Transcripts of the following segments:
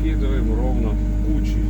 раскидываем ровно кучей.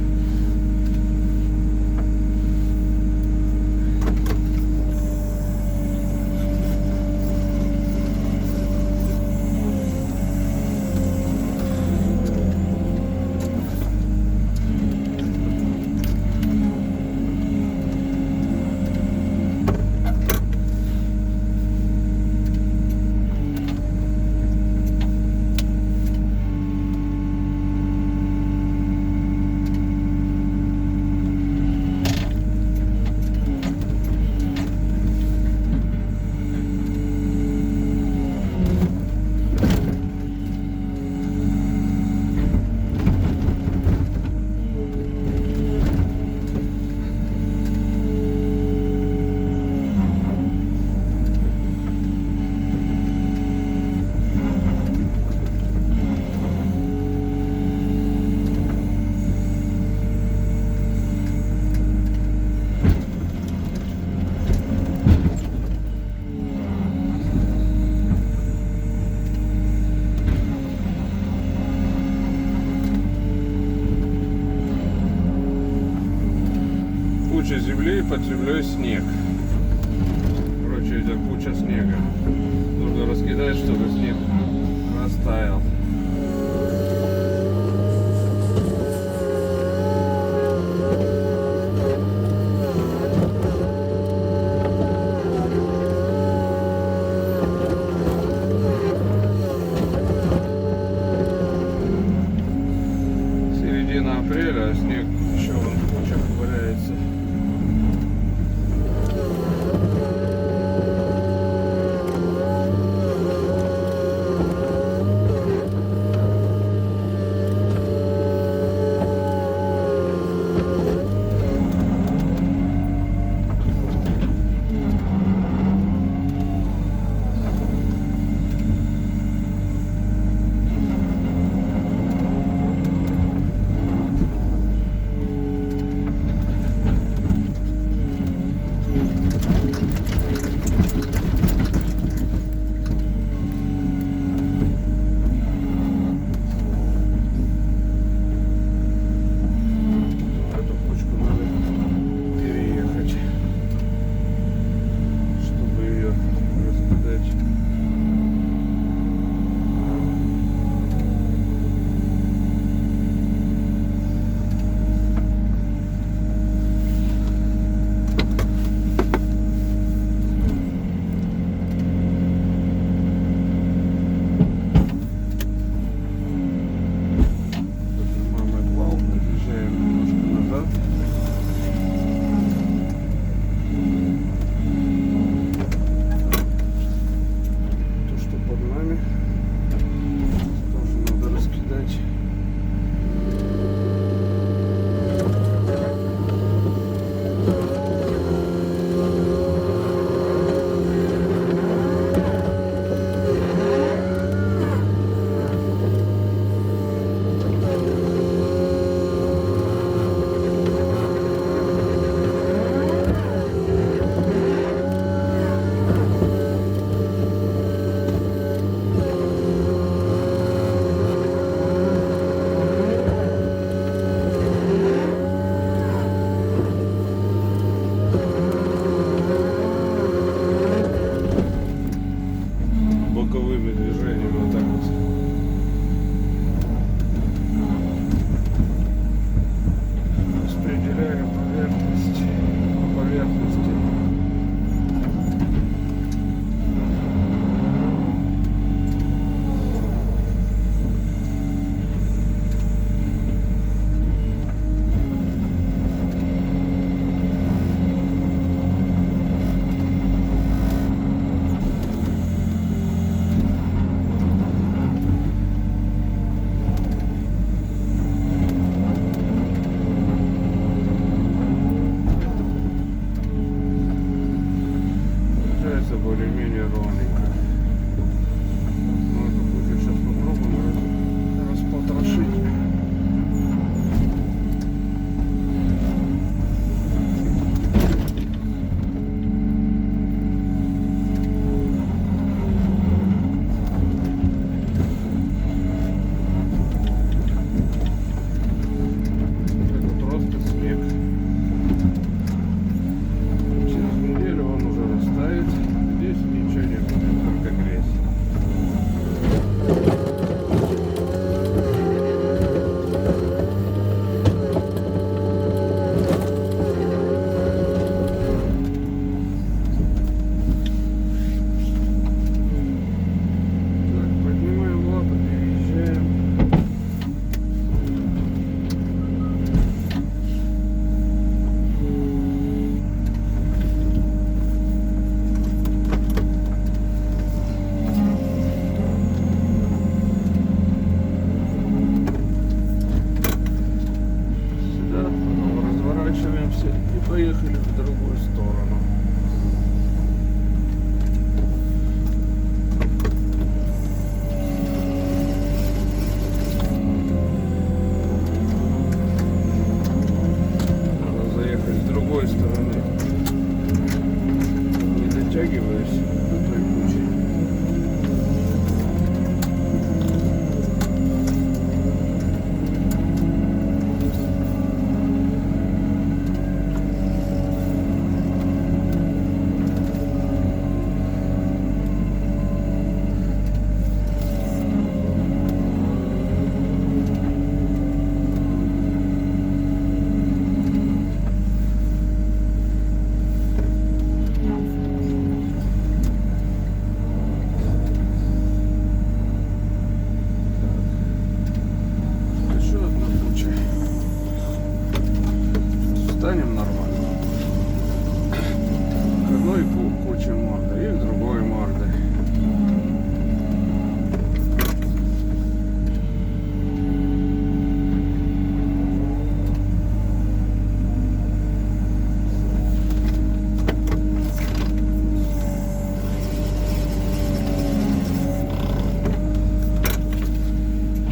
Куча земли, под землей снег. Короче, это куча снега. Нужно раскидать, чтобы снег растаял. Середина апреля, а снег еще вон куча валяется. другую сторону. Надо заехать с другой стороны. Не дотягиваюсь до той кучи. Станем нормально. К одной куче морды и к другой морды.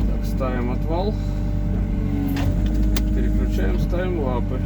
Так, ставим отвал. Переключаем, ставим лапы.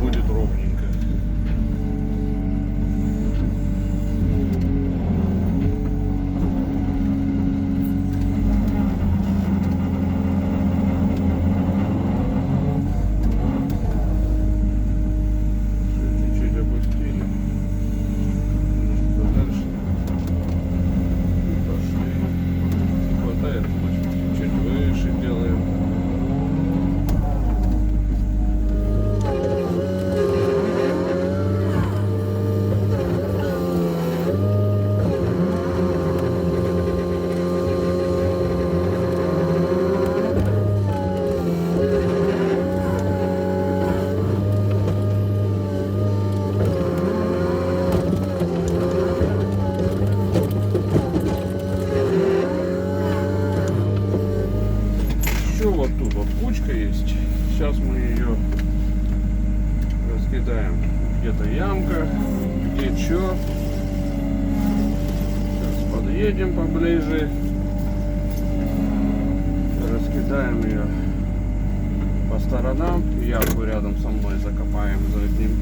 Будет ровненько. Чуть-чуть опустили. Дальше. Пошли. Не хватает, чуть выше делаем. Вот тут вот кучка есть. Сейчас мы ее раскидаем. Где-то ямка, где что. Сейчас подъедем поближе. Раскидаем ее по сторонам. Ямку рядом со мной закопаем, загнем.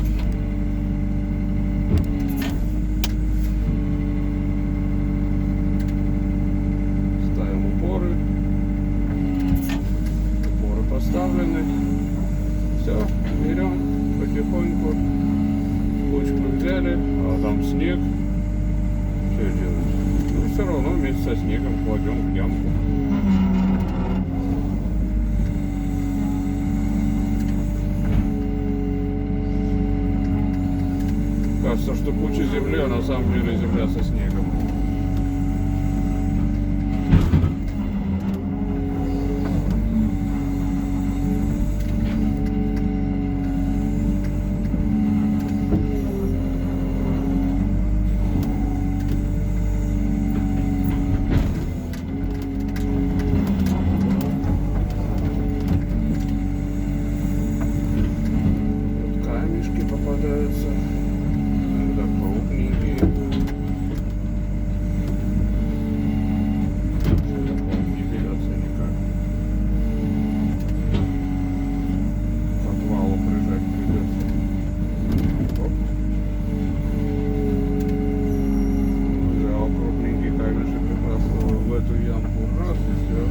Ставим упоры. Поставлены. Все, берем потихоньку. Кучку взяли, а там снег. Что делать? Ну, все равно вместе со снегом кладем в ямку. кажется, что куча земли, а на самом деле земля со снегом. Попадаются, иногда крупненькие. Не берется никак. К отвалу прижать придется. Оп. Взял крупненький камешек как раз в эту ямку. Раз и все.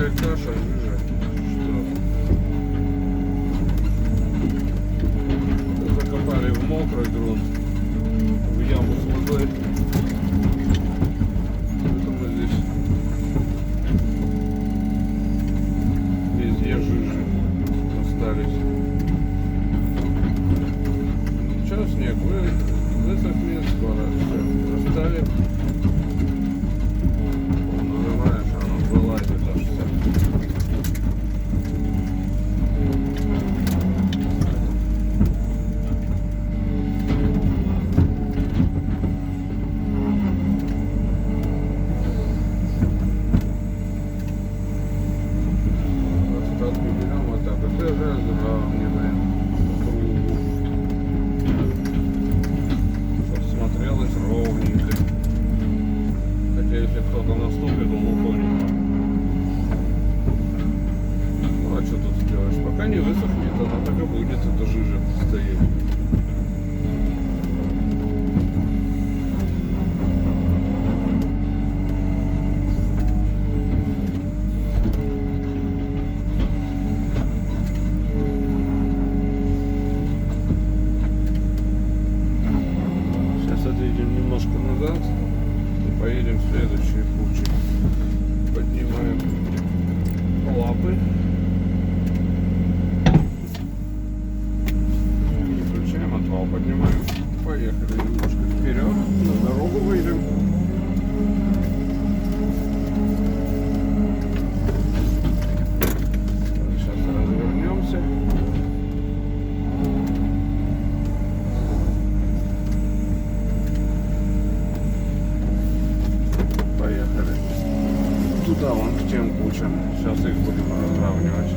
Каша, жижа, что закопали в мокрый грунт, в яму с водой. Поэтому здесь везде жижи остались. Сейчас снег высохнет, скоро все растает. Называешь, оно вылазит аж все. Смотрелось ровненько. Хотя если кто-то наступит, он утонет. Ну а что тут сделаешь? Пока не высохнет, она так и будет, эта жижа стоит. Отъедем немножко назад и поедем в следующие кучи. Поднимаем лапы. Не включаем, отвал поднимаем. Поехали немножко вперед, на дорогу выйдем. Сейчас развернемся. Туда, вон к тем кучам. Сейчас их будем разравнивать.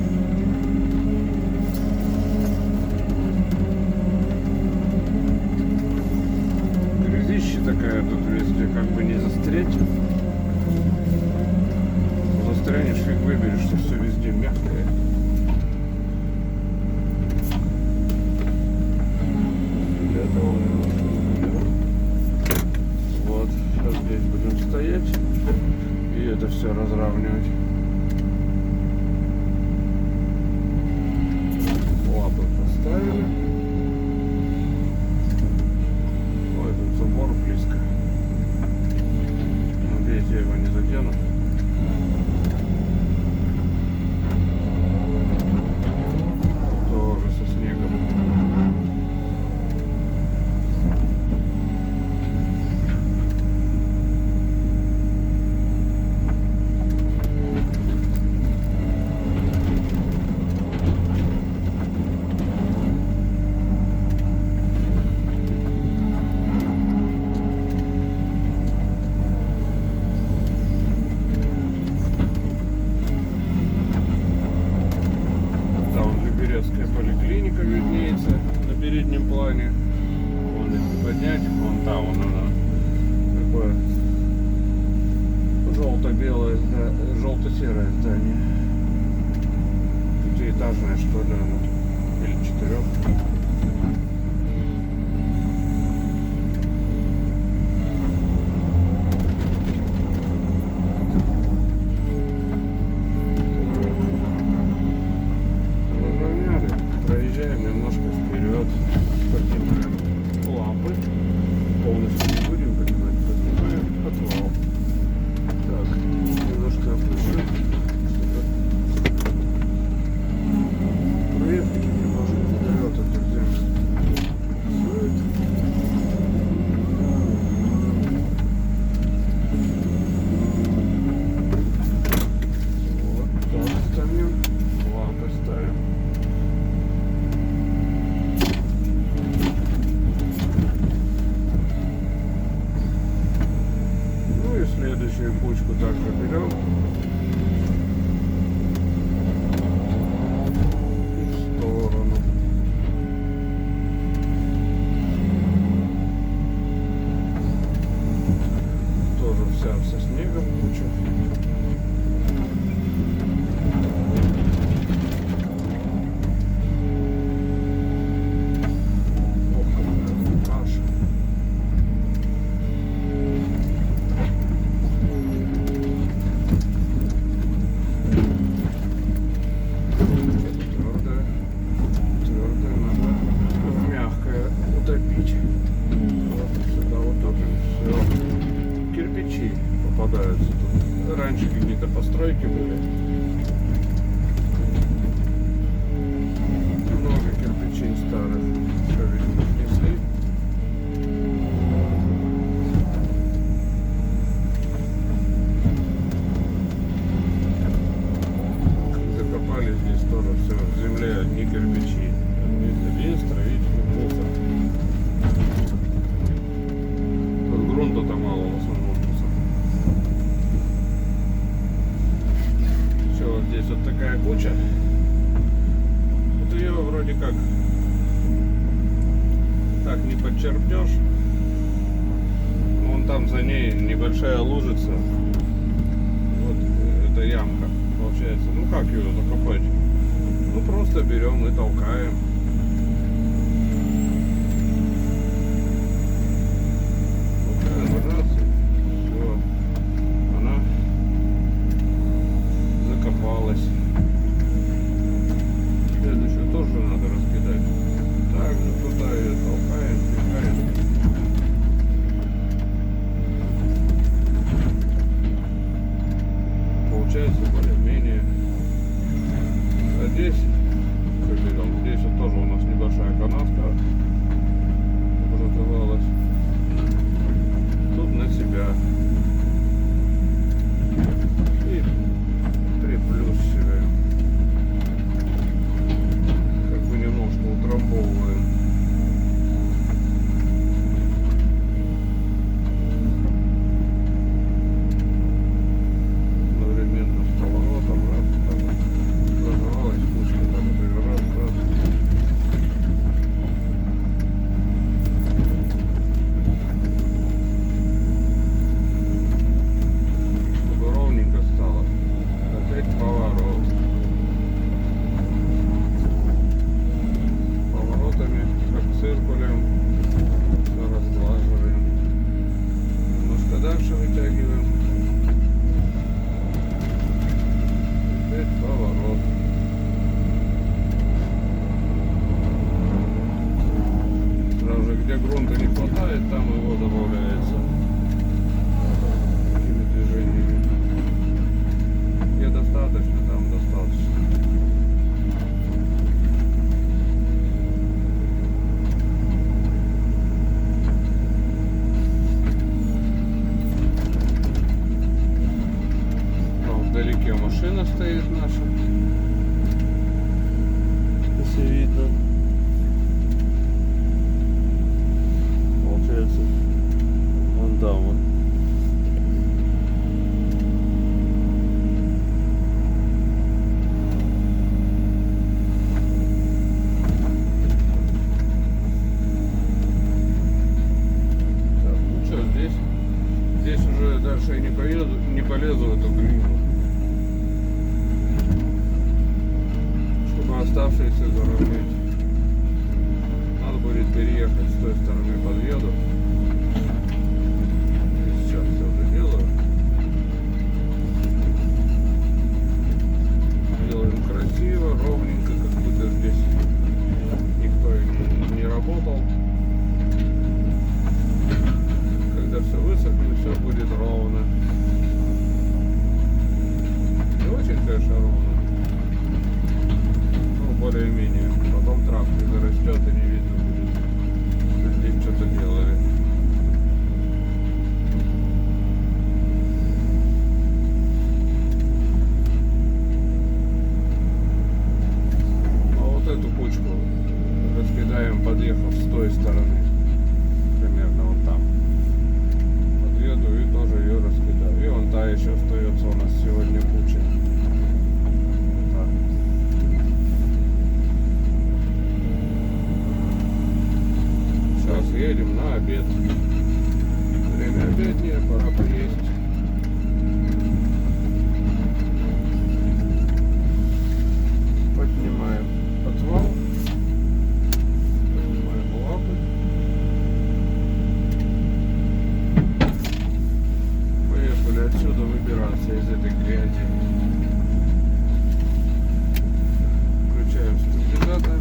Грязище такая тут везде, как бы не застрять. Застрянешь, фиг выберешь, что все везде мягкое. Вот, сейчас здесь будем стоять. И это все разравнивать. Лапы поставили. Ой, тут забор близко. Надеюсь, я его не задену. Тоже со снегом. Поликлиника виднеется на переднем плане. Вон если поднять, вон там она такое желто-белое, желто-серое здание. Пятиэтажное, что ли, оно, или 4. Поднимаем лампы. Полностью не будем поднимать, поднимаем отвал. Так, немножко опущу. Проехать немножко вперед эту землю. Вот так ставим. Лампы ставим. Ну и следующую кучку также берем. И в сторону. Тоже вся со снегом куча. Ох, какая каша. Твердое. Твердое надо мягкое утопить. Вот сюда утопим. Все. Кирпичи попадаются тут. Раньше какие-то постройки были. Много кирпичей старых. Все, видимо, снесли. Закопали здесь тоже все. В земле одни кирпичи. Один строительный мусор. Тут грунта-то мало в основном. Все, вот здесь вот такая куча. Вот ее вроде как так не подчерпнешь. Вон там за ней небольшая лужица. Вот это ямка получается. Ну как ее закопать? Ну просто берем и толкаем. Толкаем раз, и все. Она закопалась. Следующую тоже надо раскидать. Также туда ее толкаем, пихаем. Получается более-менее. А здесь, как видел, здесь вот тоже у нас небольшая канавка образовалась. Тут на себя. И приплюсиваем. Как бы немножко утрамбовываем. Одновременно с поворотом раз, там образовалась кучка, там это раз. Чтобы ровненько стало. Опять поворот. Поворотами, как циркулем, все разглаживаем. Немножко дальше вытягиваем. Опять поворот. Сразу же, где грунта не хватает, там его добавляется. Такими движениями. Где достаточно, там достаточно. Там вдалеке машина стоит наша. Если видно. Получается, вон там вот. Так, ну что, здесь уже дальше я не полезу в эту глину. Чтобы оставшиеся заровнять. Надо будет переехать с той стороны, подъеду. И сейчас все это делаю. Делаем красиво, ровненько, как будто здесь никто и не работал. более-менее. Потом травка зарастет и не видно будет, что здесь что-то делали. А вот эту кучку раскидаем, подъехав с той стороны. Примерно вот там. Подъеду и тоже ее раскидаю. И вон та еще остается у нас сегодня куча. Так. Сейчас едем на обед. Время обеднее, пора поесть. Поднимаем отвал. Поднимаем лапы. Поехали отсюда выбираться из этой грязи. Включаем стабилизатор.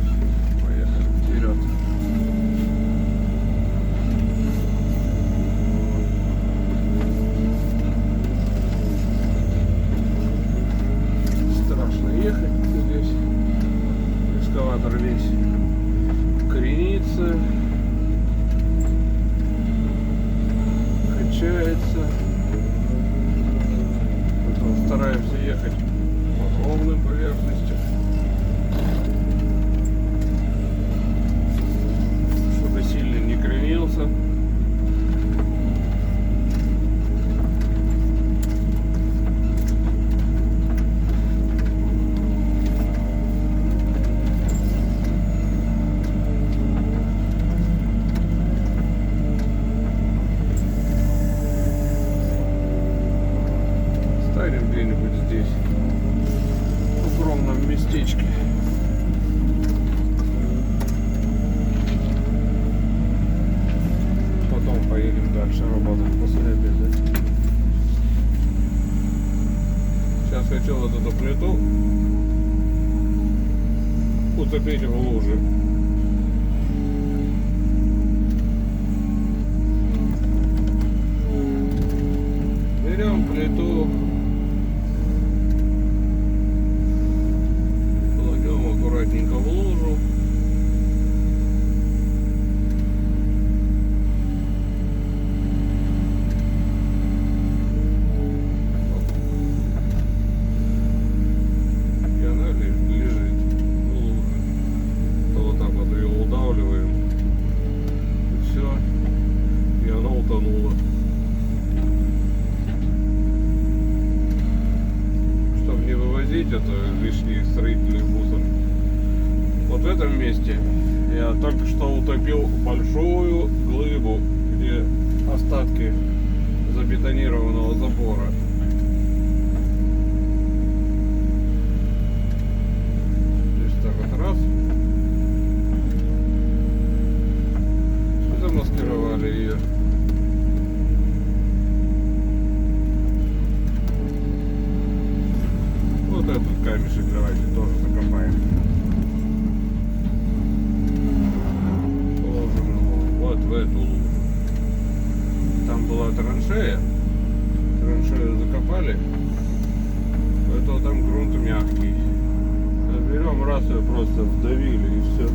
Поехали вперед. Страшно ехать здесь. Экскаватор весь кренится, качается. Потом стараемся ехать по ровным поверхностям, чтобы сильно не кренился. Станем где-нибудь здесь, в укромном местечке. Потом поедем дальше работать после обеда. Сейчас хочу вот эту плиту утопить в луже. Берем плиту, кладем аккуратненько в лужу. И она лежит в луже. То вот так вот ее удавливаем. И все. И она утонула. Чтобы не вывозить это лишний строительный мусор. Вот в этом месте я только что утопил большую глыбу, где остатки забетонированного забора. Здесь так вот раз. И замаскировали ее. Вот этот камешек давайте тоже закопаем. Положим его вот в эту лужу. Там была траншея. Траншею закопали. Поэтому там грунт мягкий. Берем раз ее просто вдавили и все.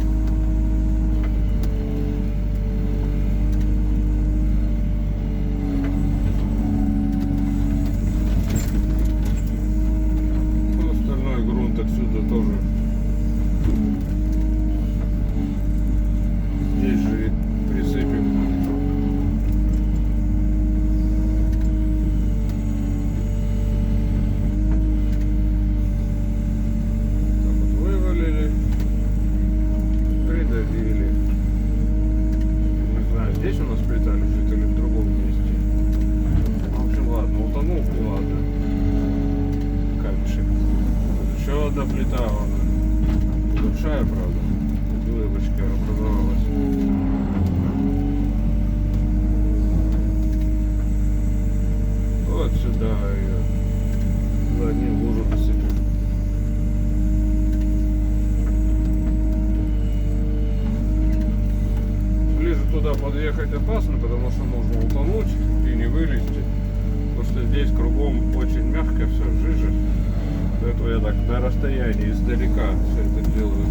Отсюда тоже здесь же присыпем. Так вот вывалили, придавили. Не знаю, здесь у нас плита лежит или в другом месте. В общем, ладно, утонул и ладно. Камешек. Еще одна плита, большая, правда, глыбочка образовалась. Вот сюда ее заднюю лужу насыпем. Ближе туда подъехать опасно, потому что можно утонуть и не вылезти. Потому что здесь кругом очень мягко, все жижа. Поэтому я так на расстоянии издалека все это делаю.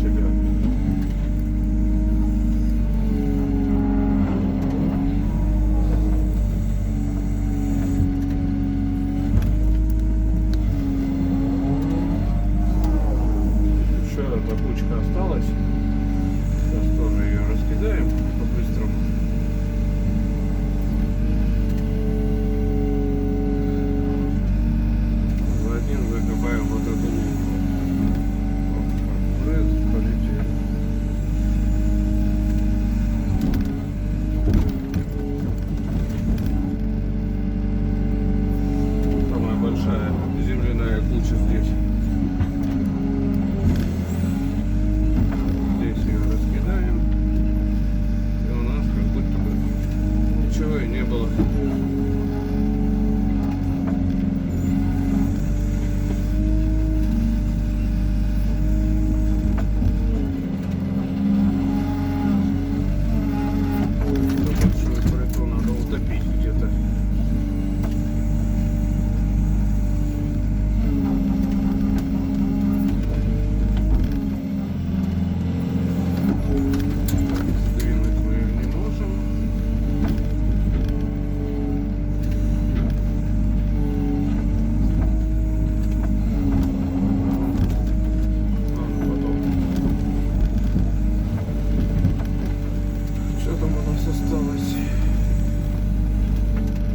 себя. Еще одна кучка осталась. Сейчас тоже ее раскидаем по-быстрому. В один выкопаем вот эту лунку. Уже полетели. Самая большая земляная куча здесь. Здесь ее раскидаем. И у нас как будто бы ничего и не было. Большую плиту надо утопить где-то. Сдвинуть мы ее не можем. Ладно, потом. Что там у нас осталось?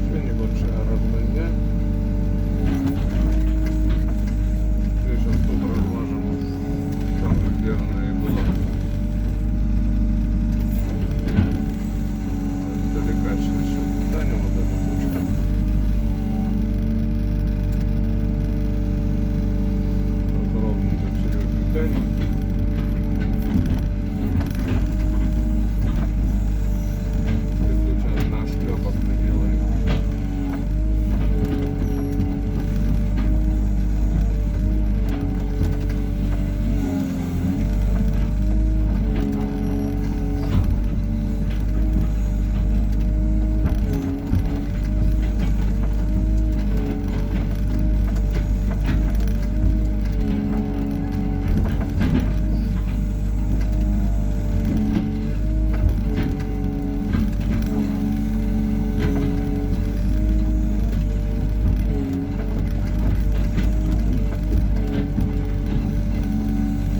Еще небольшая размазня. И сейчас тут размажем. Там, где она и была. Издалека еще достанем вот эту кучку. Вот ровненько все впитаем. Сейчас наш шлепок наделаем.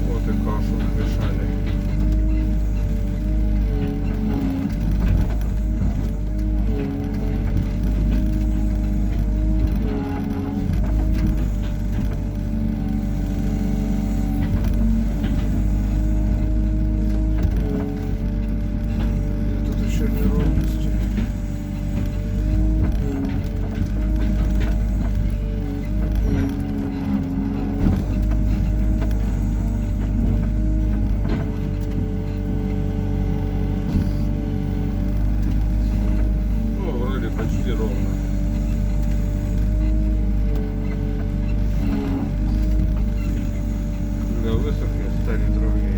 Вот и кашу намешали. И тут еще неровности. Ну, вроде почти ровно. Когда высохнет, станет ровнее.